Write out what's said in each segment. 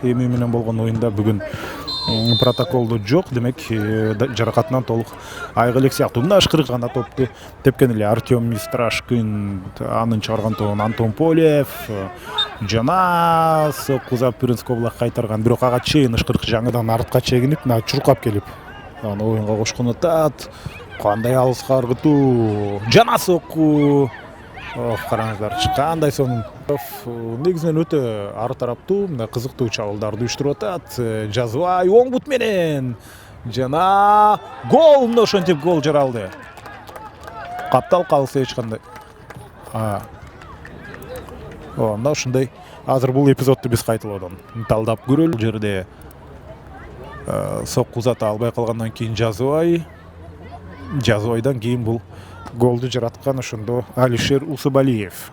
эми менен болгон оюнда бүгүн протоколдо жок, демек жаракатынан толук айыгы элек сыяктуу. Мына ышкырык гана топту тепкен эле Артем Мистрашкин, анын чыгарган тобун Антон Полев жана соккуза Пиренскоблак кайтарган, бирок ага чейин ышкырык жаңыдан артка чегинип, мына чуркап келип аны оюнга кошкон атат. Кандай алыска ыргытуу жана сокку. Караңыздарчы, кандай сонун. Негизинен өтө ары тараптуу, мына кызыктуу чабуулдарды уюштуруп атат. Жазбай оң бут менен жана гол, мына ошентип гол жаралды. Каптал калса эч кандай. Мына ушундай. Азыр бул эпизодду биз кайталоодон талдап көрөлү. Бул жерде сокку узата албай калгандан кийин Жазбайдан кийин бул голду жараткан ошондо Алишер Усубалиев.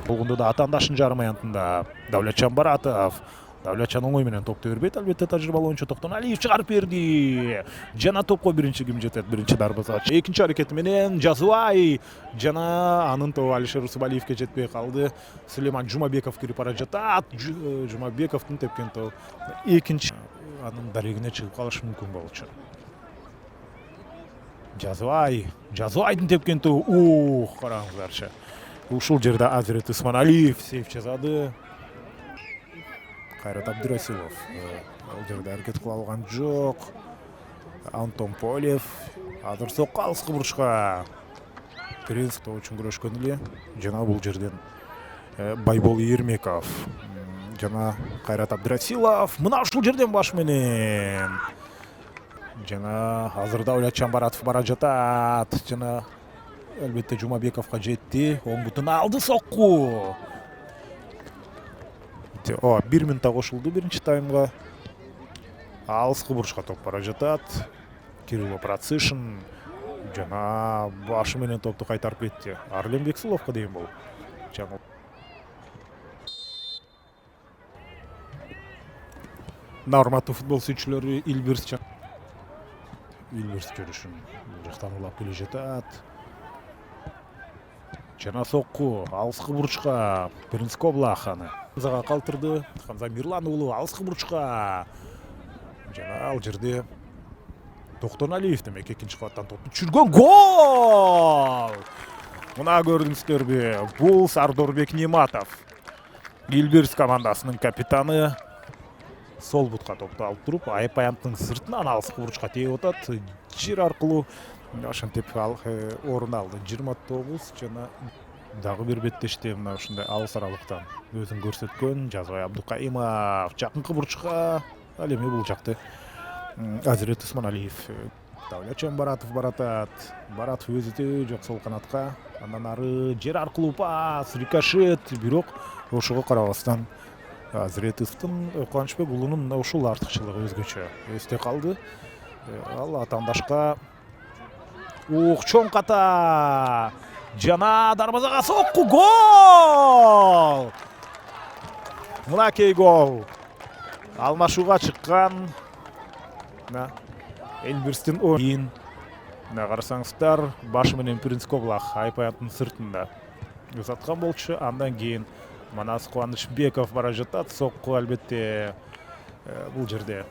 Болгондо да атаандашынын жарым аянтында Давлетжан Баратов. Давлетжан оңой менен топту бербейт, албетте тажрыйбалуу оюнчу Токтоналиев чыгарып берди. Жана топко биринчи ким жетет? Биринчи дарбазач. Экинчи аракети менен Жазбай жана анын тобу Алишер Усубалиевке жетпей калды. Сулейман Жумабеков кирип бара жатат. Жумабековдун тепкен тобу экинчи анын дарегине чыгып калышы мүмкүн болчу. Жазбайдын тепкен тобу, караңыздарчы. Ушул жерде Азирет Усманалиев сейф жасады. Кайрат Абдырасилов бул жерде аракет кыла алган жок. Антон Полев азыр сокко алыскы бурчка Пиренск тобу үчүн күрөшкөн эле. Жана бул жерден Байбол Ермеков жана Кайрат Абдырасилов мына ушул жерден баш менен жана азыр Давлетжан Баратов бара жатат. Жана албетте Жумабековго жетти. Оң бутун алды сокку. 1 минутта кошулду биринчи таймга. Алыскы бурчка топ бара жатат. Кирилл Процишин жана башы менен топту кайтарып кетти. Арлем Бексуловго дейм бул. Урматтуу футбол сүйүүчүлөрү, Илбирс көрүшүн бул жактан улап келе жатат. Жана сокку алыскы бурчка Пиренскоблак аны Хамзага калтырды. Хамза Мирлан уулу алыскы бурчка жана ал жерде Токтоналиев демек экинчи кабаттан топту түшүргөн гол. Мына көрдүңүздөрбү? Бул Сардорбек Нематов, Илбирс командасынын капитаны. Сол бутка топту алып туруп, айып аянттын сыртынан алыскы бурчка тийип атат. Жер аркылуу ошентип орун алды. 29 жана дагы бир беттеште мына ушундай алыс аралыктан өзүн көрсөткөн Жазбай Абдукаимов жакынкы бурчка. Ал эми бул жакты Азирет Усманалиев. Давлетжан Баратов баратат. Баратов өзү жок сол канатка. Андан ары жер аркылуу пас, рикошет, бирок ошого карабастан Азиретовдун Кубанычбек уулунун мына ушул артыкчылыгы өзгөчө эсте калды. Ал атаандашка чоң ката жана дарбазага сокку гол. Мынакей гол. Алмашууга чыккан Эльбирстин оюн. Мына карасаңыздар, башы менен Пиренскоблак айып аянттын сыртында узаткан болчу. Андан кийин Манас Кубанычбеков бара жатат. Сокку албетте бул жерде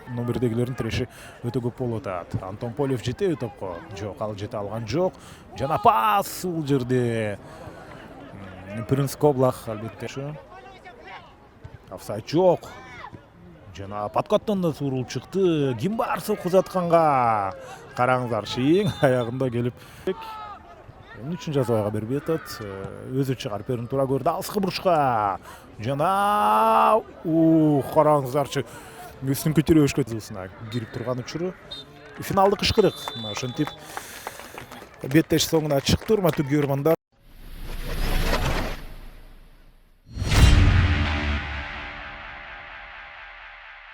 номердегилердин тиреши өтө көп болуп атат. Антон Полев жетеби топко? Жок, ал жете алган жок. Жана пас бул жерде Пиренскоблак албетте офсайд жок. Жана подкаттан да суурулуп чыкты. Ким бар сокку узатканга? Караңыздарчы, эң аягында келип эмне үчүн Жазбайга бербей атат? Өзү чыгарып берүүнү туура көрдү. Алыскы бурчка жана караңыздарчы, үстүн көтөрүшкө кирип турган учуру. Финалдык ышкырык. Мына ошентип беттеш соңуна чыкты. Урматтуу көрөрмандар.